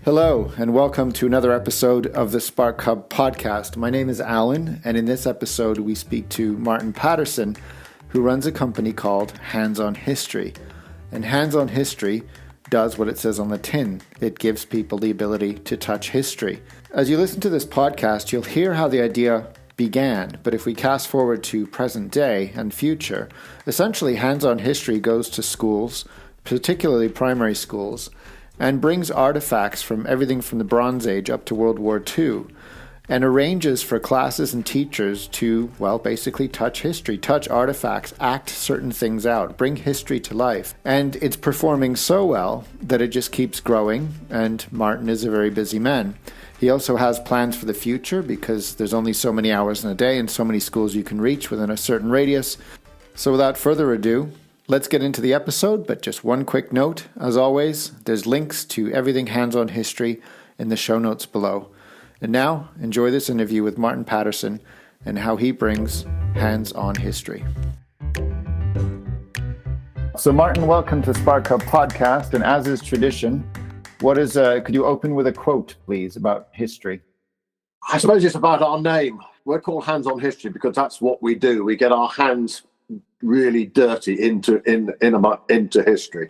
Hello, and welcome to another episode of the Spark Hub podcast. My name is Alan, and in this episode, we speak to Martin Patterson, who runs a company called Hands on History. And Hands on History does what it says on the tin. It gives people the ability to touch history. As you listen to this podcast, you'll hear how the idea began, but if we cast forward to present day and future, essentially Hands on History goes to schools, particularly primary schools, and brings artifacts from everything from the Bronze Age up to World War II, and arranges for classes and teachers to, basically touch history, touch artifacts, act certain things out, bring history to life. And it's performing so well that it just keeps growing, and Martin is a very busy man. He also has plans for the future because there's only so many hours in a day and so many schools you can reach within a certain radius. So without further ado, let's get into the episode, but just one quick note. As always, there's links to everything Hands on History in the show notes below. And now, enjoy this interview with Martin Patterson and how he brings Hands on History. So Martin, welcome to Spark Hub Podcast, and as is tradition, could you open with a quote, please, about history? I suppose it's about our name. We're called Hands on History because that's what we do. We get our hands really dirty into history.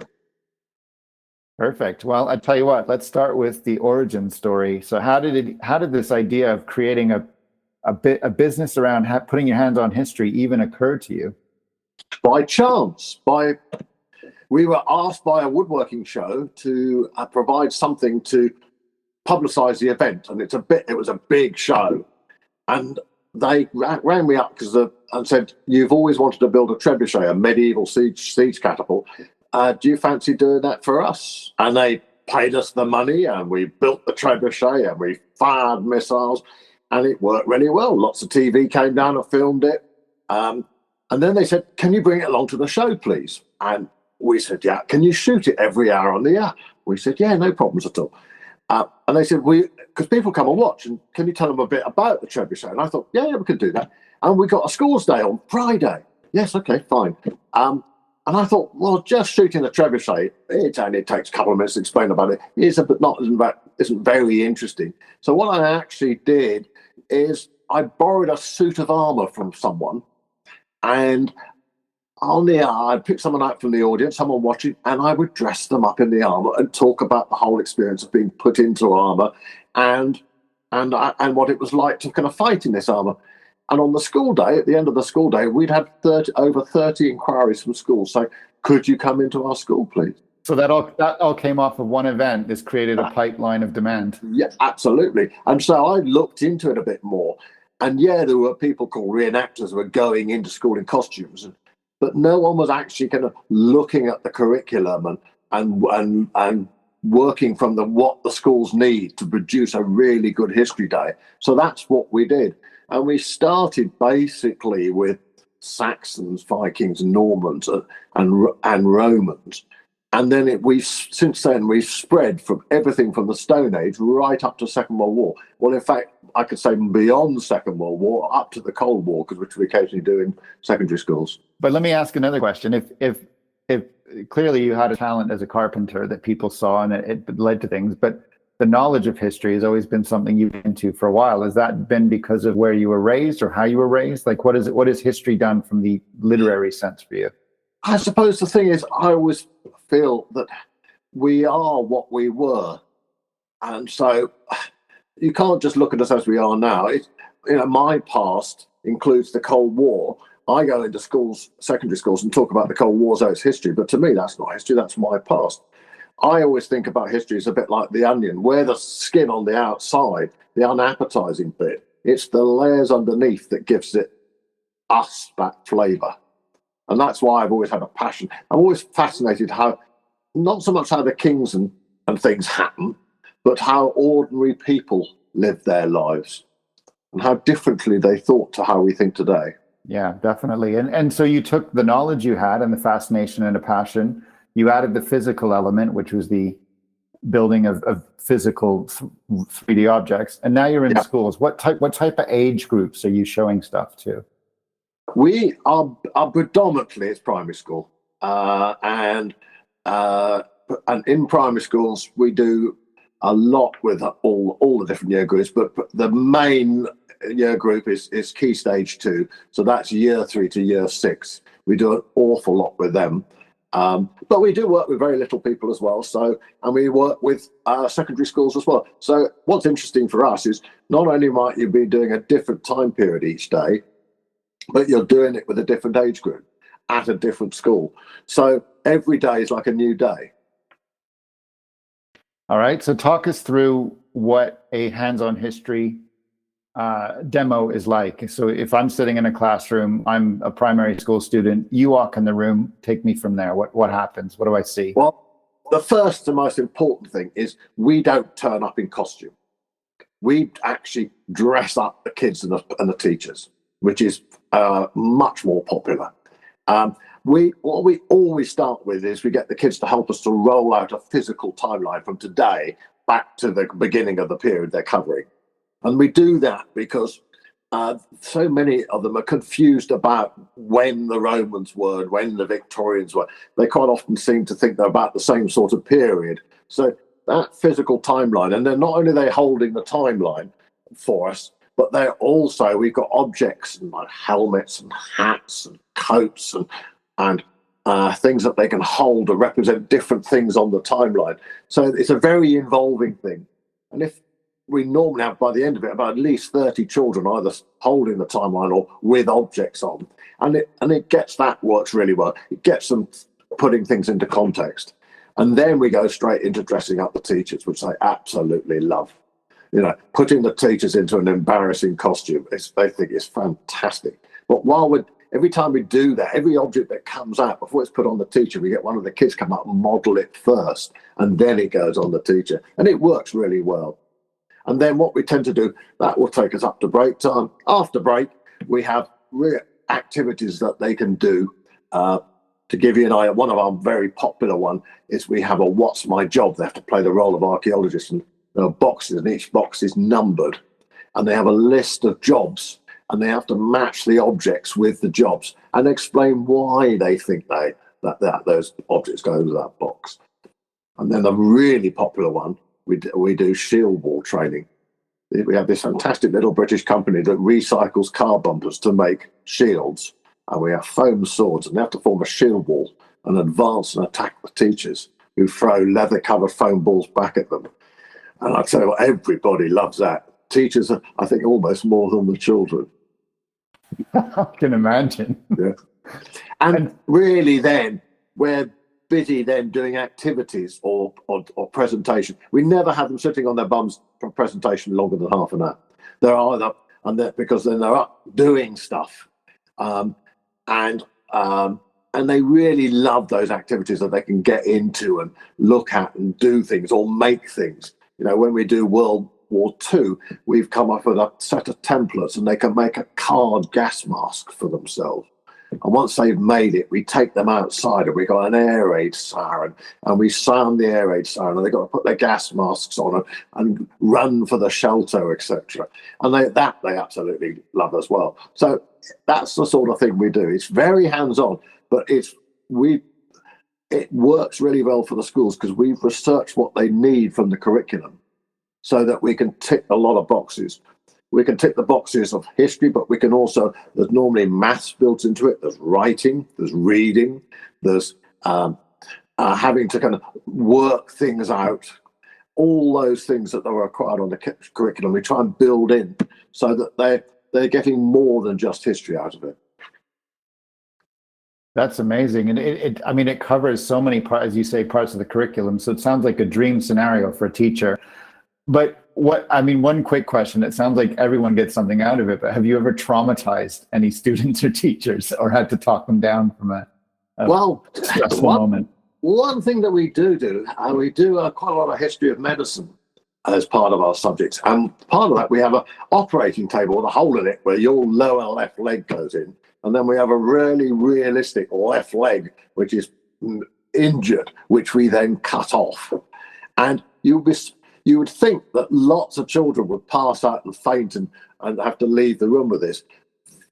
Perfect. Well, I tell you what, let's start with the origin story. So how did this idea of creating a business around putting your hands on history even occur to you? By chance. We were asked by a woodworking show to provide something to publicize the event, and it was a big show, and they rang me up and said, "You've always wanted to build a trebuchet, a medieval siege catapult. Do you fancy doing that for us?" And they paid us the money, and we built the trebuchet, and we fired missiles, and it worked really well. Lots of TV came down and filmed it. And then they said, "Can you bring it along to the show, please?" And we said, "Yeah." "Can you shoot it every hour on the air?" We said, "Yeah, no problems at all." And they said, because people come and watch, and can you tell them a bit about the trebuchet? And I thought, yeah, we could do that. And we got a schools day on Friday. Yes, okay, fine. And I thought, well, just shooting a trebuchet, it only takes a couple of minutes to explain about it. Isn't very interesting. So what I actually did is I borrowed a suit of armor from someone, and on the air, I'd pick someone out from the audience, someone watching, and I would dress them up in the armor and talk about the whole experience of being put into armor and what it was like to kind of fight in this armor. And on the school day, at the end of the school day, we'd had over 30 inquiries from schools. So, could you come into our school, please? So that all came off of one event. This created a pipeline of demand. Yeah, absolutely. And so I looked into it a bit more. And yeah, there were people called reenactors who were going into school in costumes, but no one was actually kind of looking at the curriculum and working from what the schools need to produce a really good history day. So that's what we did. And we started basically with Saxons, Vikings, Normans, and Romans. And then since then we've spread from everything from the Stone Age right up to Second World War. Well, in fact, I could say beyond the Second World War up to the Cold War, which we occasionally do in secondary schools. But let me ask another question. If clearly you had a talent as a carpenter that people saw and it led to things, but the knowledge of history has always been something you've been into for a while. Has that been because of where you were raised or how you were raised? Like, what has history done from the literary sense for you? I suppose the thing is, I always feel that we are what we were. And so you can't just look at us as we are now. My past includes the Cold War. I go into schools, secondary schools, and talk about the Cold War as its history. But to me, that's not history. That's my past. I always think about history as a bit like the onion, where the skin on the outside, the unappetizing bit, it's the layers underneath that gives us that flavour. And that's why I've always had a passion. I'm always fascinated not so much how the kings and things happen, but how ordinary people live their lives and how differently they thought to how we think today. Yeah, definitely. And so you took the knowledge you had and the fascination and a passion, you added the physical element, which was the building of physical 3D objects. And now you're in schools. What type of age groups are you showing stuff to? We are predominantly it's primary school, and in primary schools we do a lot with all the different year groups, but the main year group is Key Stage 2. So that's year 3 to year 6. We do an awful lot with them. But we do work with very little people as well. And we work with secondary schools as well. So what's interesting for us is not only might you be doing a different time period each day, but you're doing it with a different age group at a different school. So every day is like a new day. All right. So talk us through what a hands-on history demo is like. So if I'm sitting in a classroom, I'm a primary school student, you walk in the room, take me from there. What happens? What do I see? Well, the first and most important thing is we don't turn up in costume. We actually dress up the kids and the teachers, which is much more popular. What we always start with is we get the kids to help us to roll out a physical timeline from today back to the beginning of the period they're covering. And we do that because so many of them are confused about when the Romans were, when the Victorians were. They quite often seem to think they're about the same sort of period. So that physical timeline, and then not only are they holding the timeline for us, but they're also, we've got objects and like helmets and hats and coats and things that they can hold to represent different things on the timeline. So it's a very involving thing. And if we normally have, by the end of it, about at least 30 children either holding the timeline or with objects on. And it gets, that works really well. It gets them putting things into context. And then we go straight into dressing up the teachers, which they absolutely love. You know, putting the teachers into an embarrassing costume, they think it's fantastic. But every time we do that, every object that comes out, before it's put on the teacher, we get one of the kids come up and model it first, and then it goes on the teacher. And it works really well. And then what we tend to do, that will take us up to break time. After break, we have activities that they can do. To give you an idea, one of our very popular one is we have a What's My Job? They have to play the role of archaeologists, and there are boxes, and each box is numbered. And they have a list of jobs, and they have to match the objects with the jobs and explain why they think that those objects go into that box. And then the really popular one, we do shield wall training. We have this fantastic little British company that recycles car bumpers to make shields, and we have foam swords, and they have to form a shield wall and advance and attack the teachers who throw leather-covered foam balls back at them. And I tell you what, everybody loves that. Teachers are, I think, almost more than the children. I can imagine. Yeah. And really then, we're busy then doing activities or presentation. We never have them sitting on their bums for a presentation longer than half an hour. They're either, because then they're up doing stuff. And they really love those activities that they can get into and look at and do things or make things. You know, when we do World War II, we've come up with a set of templates, and they can make a card gas mask for themselves. And once they've made it, we take them outside, and we got an air raid siren, and we sound the air raid siren, and they've got to put their gas masks on and run for the shelter, etc. And they absolutely love as well. So that's the sort of thing we do. It's very hands-on, but it works really well for the schools because we've researched what they need from the curriculum so that we can tick a lot of boxes. We can tick the boxes of history, but we can also, there's normally maths built into it, there's writing, there's reading, there's having to kind of work things out. All those things that are required on the curriculum, we try and build in so that they're getting more than just history out of it. That's amazing. And it covers so many parts, as you say, parts of the curriculum. So it sounds like a dream scenario for a teacher. But one quick question. It sounds like everyone gets something out of it, but have you ever traumatized any students or teachers or had to talk them down from a stressful moment? One thing that we do quite a lot of history of medicine as part of our subjects. And part of that, we have an operating table with a hole in it where your lower left leg goes in. And then we have a really realistic left leg, which is injured, which we then cut off. And you would think that lots of children would pass out and faint and have to leave the room with this.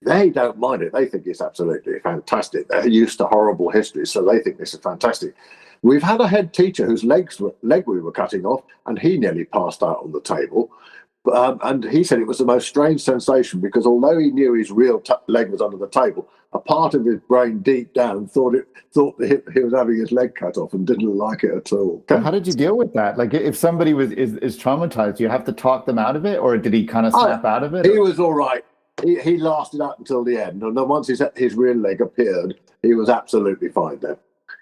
They don't mind it. They think it's absolutely fantastic. They're used to horrible history, so they think this is fantastic. We've had a head teacher whose leg we were cutting off, and he nearly passed out on the table. And he said it was the most strange sensation because although he knew his real leg was under the table, a part of his brain deep down thought that he was having his leg cut off and didn't like it at all. So how did you deal with that? Like, if somebody is traumatized, do you have to talk them out of it, or did he kind of snap out of it? He was all right. He lasted up until the end, and then once his real leg appeared, he was absolutely fine then.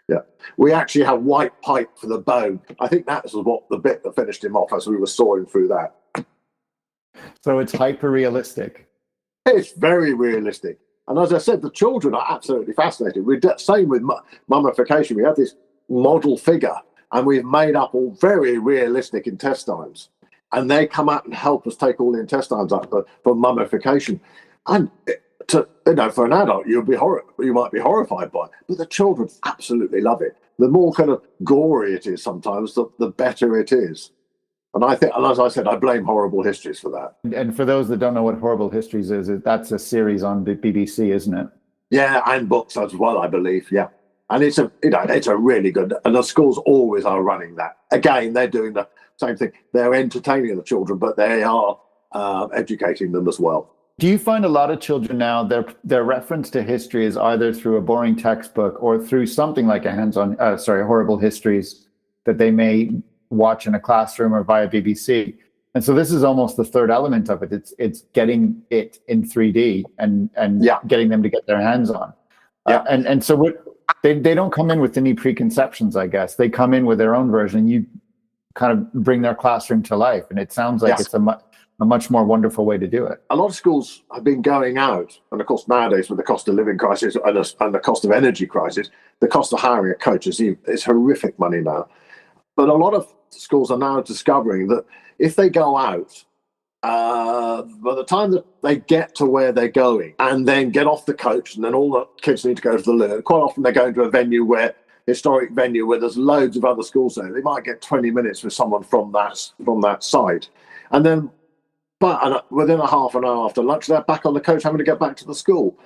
Yeah, we actually have white pipe for the bone. I think that was what the bit that finished him off as we were sawing through that. So it's hyper realistic. It's very realistic, and as I said, the children are absolutely fascinated. Same with mummification. We have this model figure, and we've made up all very realistic intestines, and they come out and help us take all the intestines up for mummification. And for an adult, you might be horrified by it, but the children absolutely love it. The more kind of gory it is sometimes, the better it is. And I think, and as I said, I blame Horrible Histories for that. And for those that don't know what Horrible Histories is, that's a series on the BBC, isn't it? Yeah, and books as well, I believe. Yeah, and it's a really good. And the schools always are running that. Again, they're doing the same thing. They're entertaining the children, but they are educating them as well. Do you find a lot of children now, their reference to history is either through a boring textbook or through something like Horrible Histories that they may watch in a classroom or via BBC? And so this is almost the third element of it. It's getting it in 3D and getting them to get their hands on. And so they don't come in with any preconceptions, I guess. They come in with their own version. You kind of bring their classroom to life, and it sounds like it's a much more wonderful way to do it. A lot of schools have been going out, and of course nowadays with the cost of living crisis and the cost of energy crisis, the cost of hiring a coach is horrific money now. But a lot of schools are now discovering that if they go out, by the time that they get to where they're going and then get off the coach, and then all the kids need to go to the loo, quite often they go into a historic venue where there's loads of other schools there. They might get 20 minutes with someone from that site. And then within a half an hour after lunch, they're back on the coach having to get back to the school.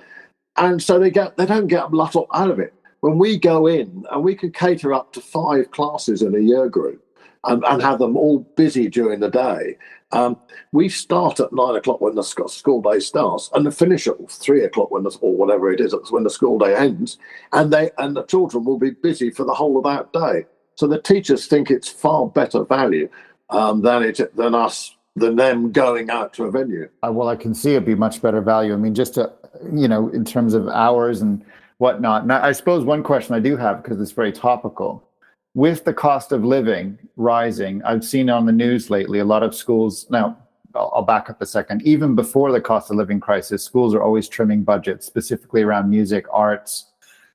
And so they don't get a lot out of it. When we go in, and we can cater up to 5 classes in a year group and have them all busy during the day. We start at 9 o'clock when the school day starts, and then finish at 3 o'clock or whatever it is when the school day ends. And the children will be busy for the whole of that day. So the teachers think it's far better value than them going out to a venue. Well, I can see it'd be much better value. I mean, just to, in terms of hours and whatnot. Now, I suppose one question I do have, because it's very topical, with the cost of living rising, I've seen on the news lately, a lot of schools, now I'll back up a second, even before the cost of living crisis, schools are always trimming budgets, specifically around music, arts,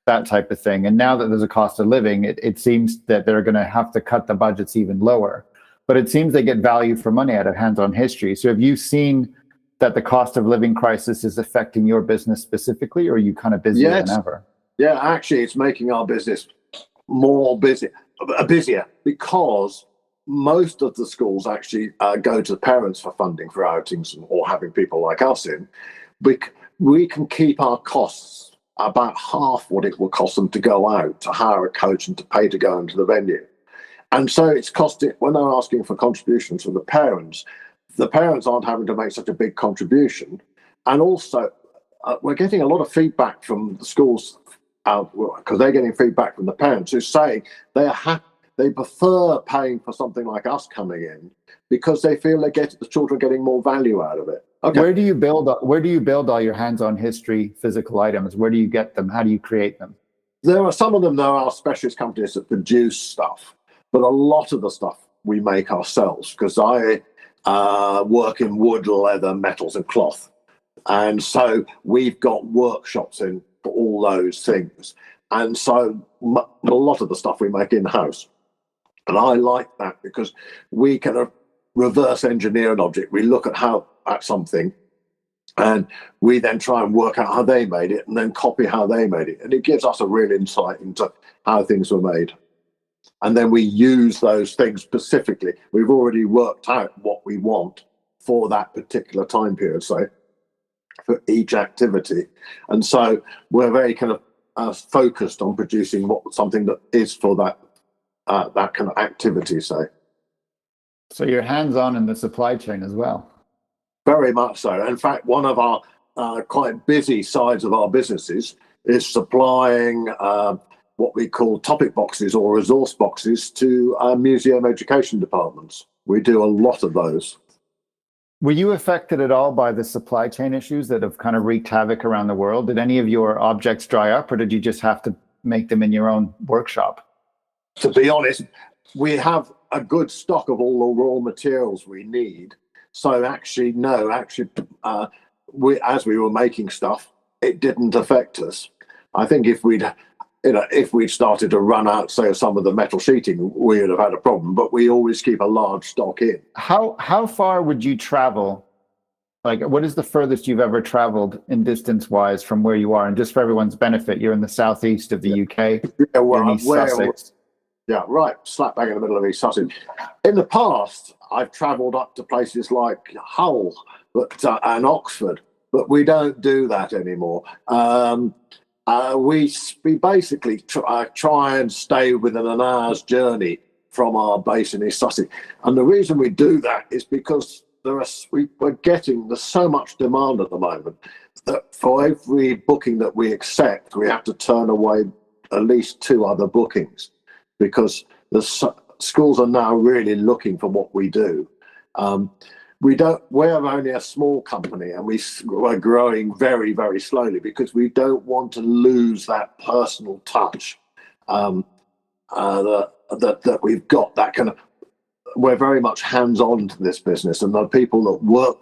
that type of thing. And now that there's a cost of living, it seems that they're going to have to cut the budgets even lower. But it seems they get value for money out of hands-on history. So have you seen that the cost of living crisis is affecting your business specifically, or are you kind of busier than ever? Yeah, actually, it's making our business busier, because most of the schools actually go to the parents for funding for outings or having people like us in. We can keep our costs about half what it will cost them to go out, to hire a coach and to pay to go into the venue. And so it's costing, when they're asking for contributions from the parents aren't having to make such a big contribution. And also, we're getting a lot of feedback from the schools because they're getting feedback from the parents who say they prefer paying for something like us coming in because they feel the children getting more value out of it. Okay. Where do you build all your hands-on history physical items? Where do you get them? How do you create them? There are some of them. There are specialist companies that produce stuff, but a lot of the stuff we make ourselves, because I work in wood, leather, metals, and cloth, and so we've got workshops in for all those things, and so a lot of the stuff we make in-house. And I like that because we can reverse engineer an object. We look at something, and we then try and work out how they made it, and then copy how they made it, and it gives us a real insight into how things were made. And then we use those things specifically. We've already worked out what we want for that particular time period, say, for each activity. And so we're very kind of focused on producing something that is for that that kind of activity. So you're hands-on in the supply chain as well. Very much so. In fact, one of our quite busy sides of our businesses is supplying what we call topic boxes or resource boxes to museum education departments. We do a lot of those. Were you affected at all by the supply chain issues that have kind of wreaked havoc around the world? Did any of your objects dry up, or did you just have to make them in your own workshop? To be honest, we have a good stock of all the raw materials we need. So actually, no, as we were making stuff, it didn't affect us. I think if we'd started to run out, say, of some of the metal sheeting, we would have had a problem. But we always keep a large stock in. How far would you travel? Like, what is the furthest you've ever traveled in distance-wise from where you are? And just for everyone's benefit, you're in the southeast of the UK. Yeah, well, in East Sussex. Yeah, right, slap bang in the middle of East Sussex. In the past, I've travelled up to places like Hull and Oxford, but we don't do that anymore. We basically try and stay within an hour's journey from our base in East Sussex. And the reason we do that is because there's so much demand at the moment that for every booking that we accept, we have to turn away at least 2 other bookings, because the schools are now really looking for what we do. We're only a small company, and we're growing very, very slowly because we don't want to lose that personal touch that we've got. That kind of, we're very much hands-on to this business, and the people that work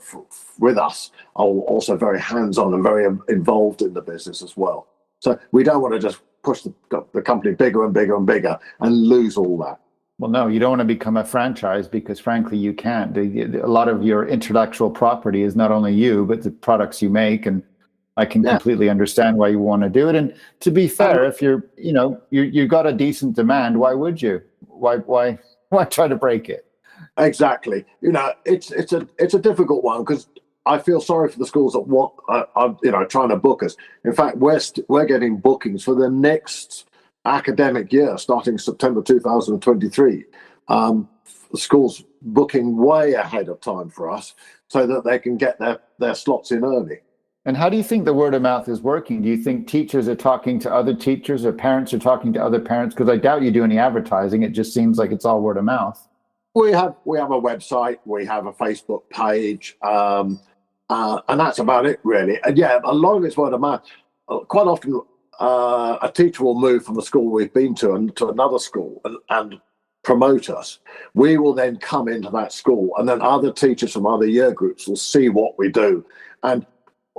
with us are also very hands-on and very involved in the business as well. So we don't want to just push the company bigger and bigger and bigger and lose all that. Well, no, you don't want to become a franchise, because frankly, you can't. A lot of your intellectual property is not only you, but the products you make. And I can completely understand why you want to do it. And to be fair, if you've got a decent demand, why would you? Why try to break it? Exactly. It's a difficult one, because I feel sorry for the schools that are trying to book us. In fact, we're getting bookings for the next academic year, starting September 2023. Schools booking way ahead of time for us so that they can get their slots in early. And how do you think the word of mouth is working? Do you think teachers are talking to other teachers, or parents are talking to other parents? Because I doubt you do any advertising. It just seems like it's all word of mouth. We have a website, we have a Facebook page, and that's about it, really. And yeah, a lot of it's word of mouth. Quite often, a teacher will move from the school we've been to another school and promote us. We will then come into that school, and then other teachers from other year groups will see what we do. And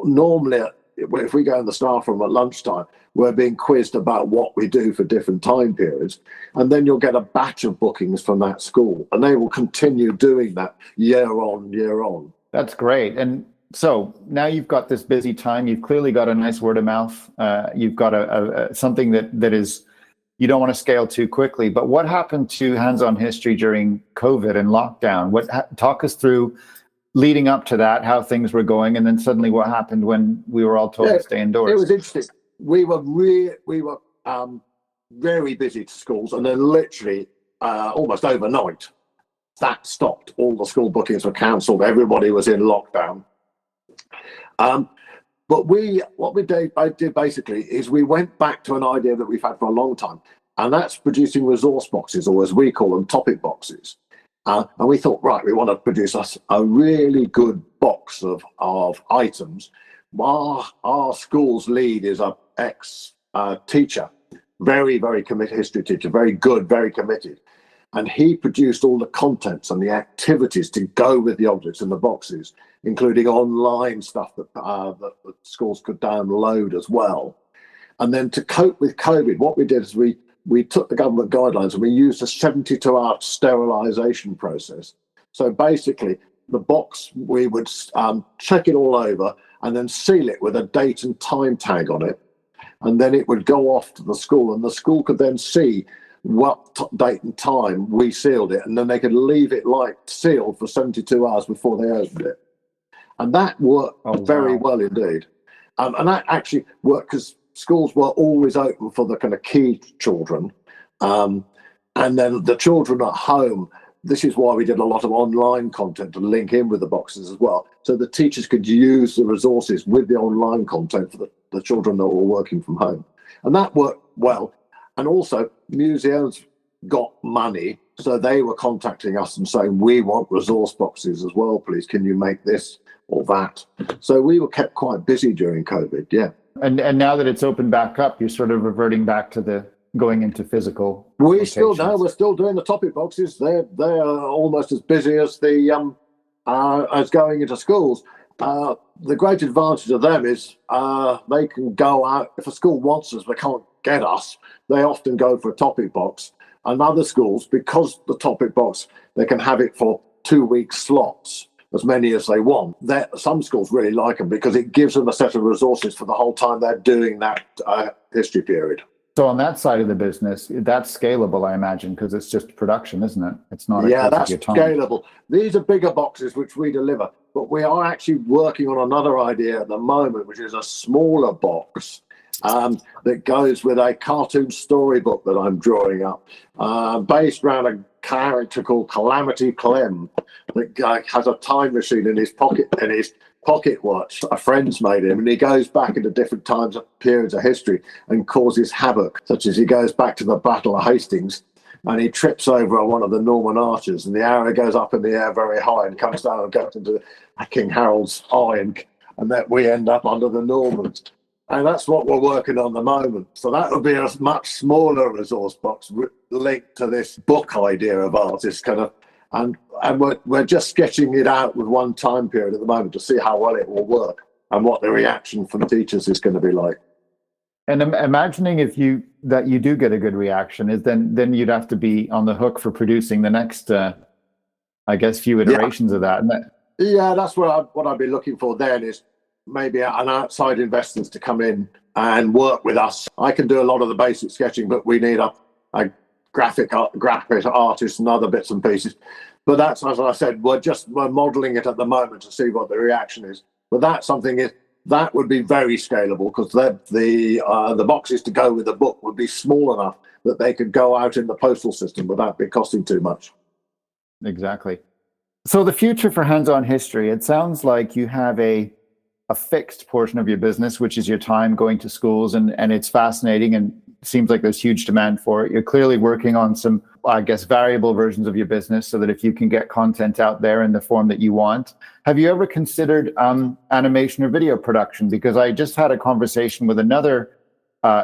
normally, if we go in the staff room at lunchtime, we're being quizzed about what we do for different time periods. And then you'll get a batch of bookings from that school, and they will continue doing that year on, year on. That's great. And so now you've got this busy time. You've clearly got a nice word of mouth. You've got something that is, you don't want to scale too quickly. But what happened to Hands-On History during COVID and lockdown? Talk us through leading up to that, how things were going, and then suddenly what happened when we were all told to stay indoors. It was interesting. We were very busy to schools, and then literally almost overnight, that stopped. All the school bookings were cancelled. Everybody was in lockdown. But what we did basically is we went back to an idea that we've had for a long time, and that's producing resource boxes, or as we call them, topic boxes. And we thought, right, we want to produce us a really good box of items. Our school's lead is an ex-teacher, very, very committed history teacher, very good, very committed. And he produced all the contents and the activities to go with the objects in the boxes, including online stuff that the schools could download as well. And then to cope with COVID, what we did is we took the government guidelines and we used a 72-hour sterilisation process. So basically, the box, we would check it all over and then seal it with a date and time tag on it. And then it would go off to the school, and the school could then see what date and time we sealed it, and then they could leave it sealed for 72 hours before they opened it. And that worked very well indeed. And that actually worked because schools were always open for the kind of key children. And And then the children at home, this is why we did a lot of online content to link in with the boxes as well. So the teachers could use the resources with the online content for the children that were working from home. And that worked well. And also museums got money. So they were contacting us and saying, we want resource boxes as well, please. Can you make this or that? So we were kept quite busy during COVID, yeah. And now that it's opened back up, you're sort of reverting back to the going into physical. We're still doing the topic boxes. They're almost as busy as the as going into schools. The great advantage of them is they can go out. If a school wants us, they can't get us. They often go for a topic box. And other schools, because the topic box, they can have it for 2-week slots, as many as they want. Some schools really like them because it gives them a set of resources for the whole time they're doing that history period. So on that side of the business, that's scalable, I imagine, because it's just production, isn't it? It's not. Yeah, that's scalable. These are bigger boxes which we deliver, but we are actually working on another idea at the moment, which is a smaller box that goes with a cartoon storybook that I'm drawing up, based around a character called Calamity Clem that has a time machine in his pocket watch. A friend's made him, and he goes back into different times, periods of history, and causes havoc, such as he goes back to the Battle of Hastings and he trips over one of the Norman archers, and the arrow goes up in the air very high and comes down and goes into King Harold's eye, and that we end up under the Normans. And that's what we're working on at the moment. So that would be a much smaller resource box linked to this book idea of ours. It's kind of, and we're just sketching it out with one time period at the moment to see how well it will work and what the reaction from teachers is going to be like. And imagining if you do get a good reaction, is then you'd have to be on the hook for producing the next, I guess, few iterations of that. Yeah, that's what I'd be looking for then, is maybe an outside investors to come in and work with us. I can do a lot of the basic sketching, but we need a graphic artist and other bits and pieces. But that's, as I said, we're modeling it at the moment to see what the reaction is. But that's something that would be very scalable, because the boxes to go with the book would be small enough that they could go out in the postal system without it costing too much. Exactly. So the future for Hands-On History, it sounds like you have a fixed portion of your business, which is your time going to schools, and it's fascinating and seems like there's huge demand for it. You're clearly working on some, I guess, variable versions of your business so that if you can get content out there in the form that you want. Have you ever considered animation or video production? Because I just had a conversation with another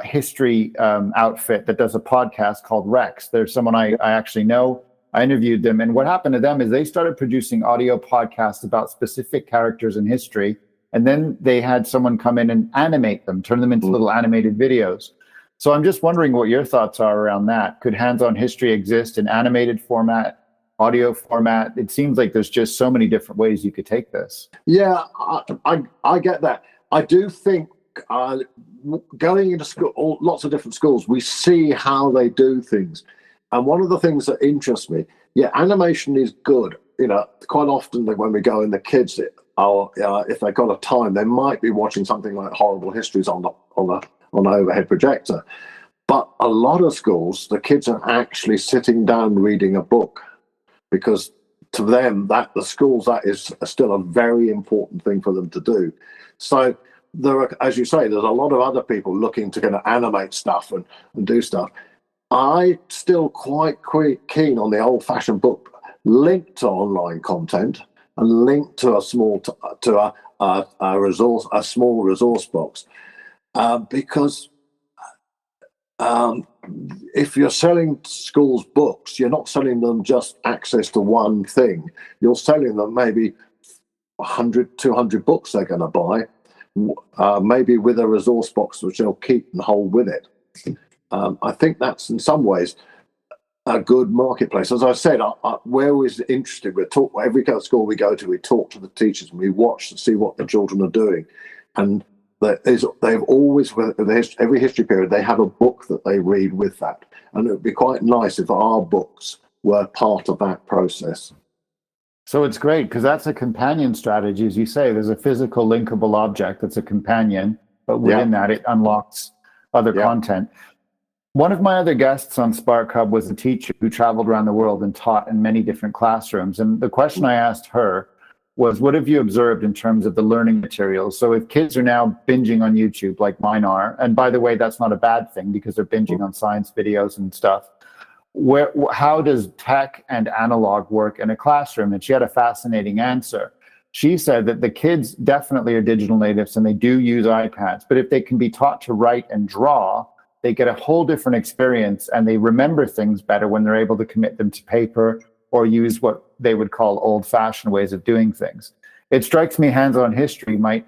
history outfit that does a podcast called Rex. There's someone I actually know. I interviewed them, and what happened to them is they started producing audio podcasts about specific characters in history. And then they had someone come in and animate them, turn them into little animated videos. So I'm just wondering what your thoughts are around that. Could Hands-On History exist in animated format, audio format? It seems like there's just so many different ways you could take this. Yeah, I get that. I do think going into school, lots of different schools, we see how they do things. And one of the things that interests me, animation is good. Quite often when we go in, the kids, if they've got a time, they might be watching something like Horrible Histories on an overhead projector. But a lot of schools, the kids are actually sitting down reading a book, because to them, that is still a very important thing for them to do. So there are, as you say, there's a lot of other people looking to kind of animate stuff and do stuff. I'm still quite keen on the old-fashioned book linked to online content and linked to a small resource box, because if you're selling schools books, you're not selling them just access to one thing. You're selling them maybe 100, 200 books they're going to buy, maybe with a resource box which they'll keep and hold with it. I think that's in some ways a good marketplace. As I said, we're always interested. We talk every kind of school we go to. We talk to the teachers and we watch to see what the children are doing. And they've always, every history period, they have a book that they read with that. And it would be quite nice if our books were part of that process. So it's great, because that's a companion strategy, as you say. There's a physical linkable object that's a companion, but within that, it unlocks other content. One of my other guests on Spark Hub was a teacher who traveled around the world and taught in many different classrooms. And the question I asked her was, what have you observed in terms of the learning materials? So if kids are now binging on YouTube like mine are, and by the way, that's not a bad thing because they're binging on science videos and stuff. How does tech and analog work in a classroom? And she had a fascinating answer. She said that the kids definitely are digital natives and they do use iPads, but if they can be taught to write and draw, they get a whole different experience and they remember things better when they're able to commit them to paper or use what they would call old-fashioned ways of doing things. It strikes me hands-on history might,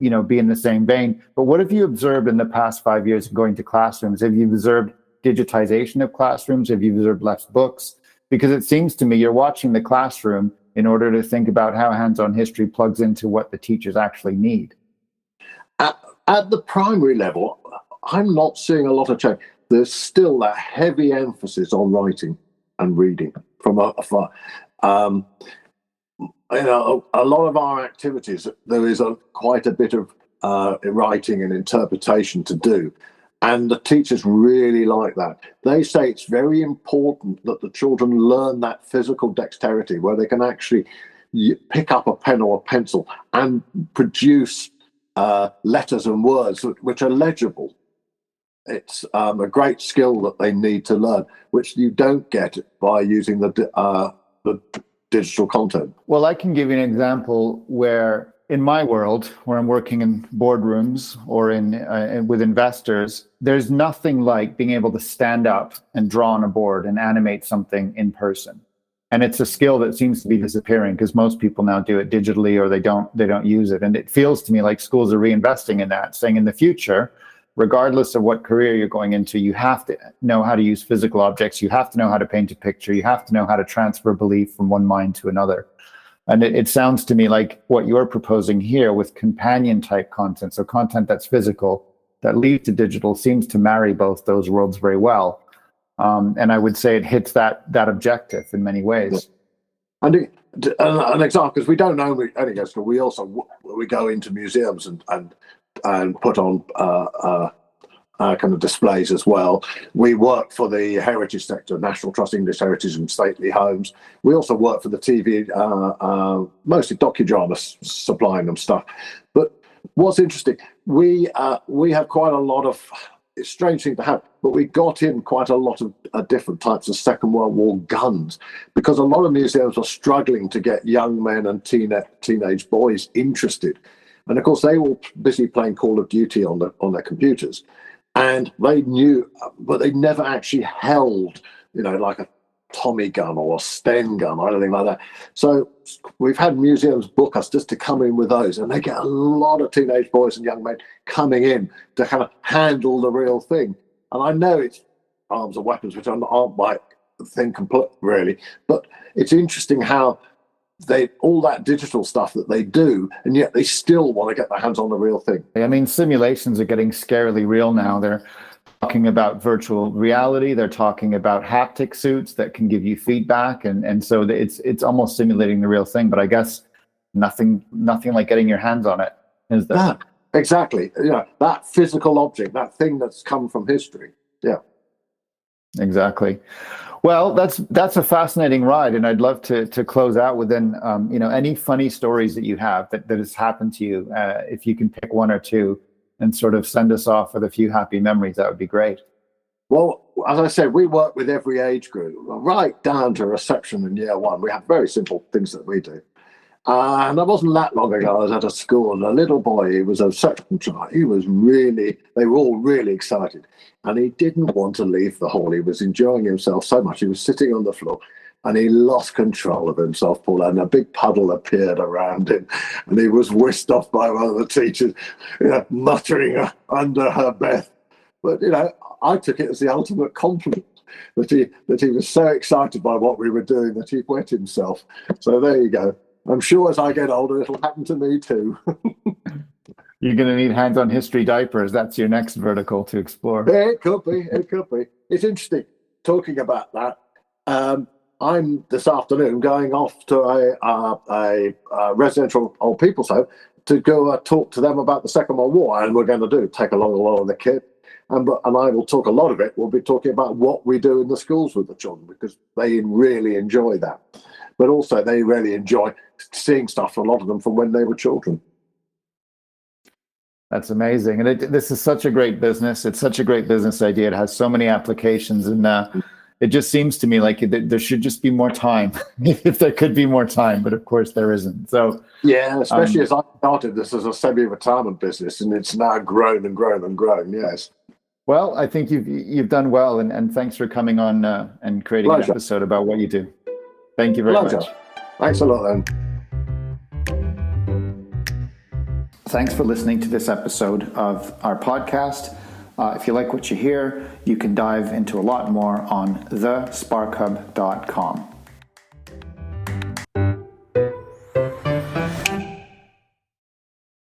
be in the same vein. But what have you observed in the past 5 years of going to classrooms? Have you observed digitization of classrooms? Have you observed less books? Because it seems to me you're watching the classroom in order to think about how hands-on history plugs into what the teachers actually need. At the primary level, I'm not seeing a lot of change. There's still that heavy emphasis on writing and reading from afar. A lot of our activities, there is quite a bit of writing and interpretation to do. And the teachers really like that. They say it's very important that the children learn that physical dexterity where they can actually pick up a pen or a pencil and produce letters and words which are legible. It's a great skill that they need to learn, which you don't get by using the digital content. Well, I can give you an example where in my world, where I'm working in boardrooms or with investors, there's nothing like being able to stand up and draw on a board and animate something in person. And it's a skill that seems to be disappearing because most people now do it digitally or they don't use it. And it feels to me like schools are reinvesting in that, saying in the future, regardless of what career you're going into, you have to know how to use physical objects. You have to know how to paint a picture. You have to know how to transfer belief from one mind to another. And it sounds to me like what you're proposing here with companion type content, so content that's physical, that leads to digital, seems to marry both those worlds very well. And I would say it hits that objective in many ways. And an example, because we don't only go to school, we go into museums and put on kind of displays as well. We work for the heritage sector, National Trust English Heritage and Stately Homes. We also work for the TV, mostly docudrama, supplying them stuff. But what's interesting, we have quite a lot of, it's a strange thing to have, but we got in quite a lot of different types of Second World War guns because a lot of museums are struggling to get young men and teenage boys interested. And of course, they were busy playing Call of Duty on their computers. And they knew, but they never actually held, like a Tommy gun or a Sten gun or anything like that. So we've had museums book us just to come in with those. And they get a lot of teenage boys and young men coming in to kind of handle the real thing. And I know it's arms and weapons, which aren't my thing really. But it's interesting how all that digital stuff that they do, and yet they still want to get their hands on the real thing. I mean, simulations are getting scarily real now. They're talking about virtual reality. They're talking about haptic suits that can give you feedback, and so it's almost simulating the real thing. But I guess nothing like getting your hands on it, is there? Yeah, exactly. That physical object, that thing that's come from history. Yeah, exactly. Well, that's a fascinating ride, and I'd love to close out with any funny stories that you have that has happened to you. If you can pick one or two and sort of send us off with a few happy memories, that would be great. Well, as I said, we work with every age group, right down to reception in year one. We have very simple things that we do. And it wasn't that long ago, I was at a school, and a little boy, he was a reception child. They were all really excited. And he didn't want to leave the hall. He was enjoying himself so much. He was sitting on the floor, and he lost control of himself, Paul, and a big puddle appeared around him. And he was whisked off by one of the teachers, muttering under her breath. But, I took it as the ultimate compliment that he was so excited by what we were doing that he wet himself. So there you go. I'm sure as I get older, it'll happen to me too. You're going to need hands-on history diapers. That's your next vertical to explore. It could be. It's interesting talking about that. I'm this afternoon going off to a residential old people's home to go talk to them about the Second World War, and we're going to take along a lot of the kit. And I will talk a lot of it. We'll be talking about what we do in the schools with the children, because they really enjoy that. But also they really enjoy seeing stuff, a lot of them, from when they were children. That's amazing. And this is such a great business. It's such a great business idea. It has so many applications. And it just seems to me like there should just be more time, if there could be more time. But of course, there isn't. So yeah, especially as I started this as a semi-retirement business, and it's now grown and grown and grown. Yes. Well, I think you've done well. And thanks for coming on and creating an episode about what you do. Thank you very much. Thanks a lot, then. Thanks for listening to this episode of our podcast. If you like what you hear, you can dive into a lot more on thesparkhub.com.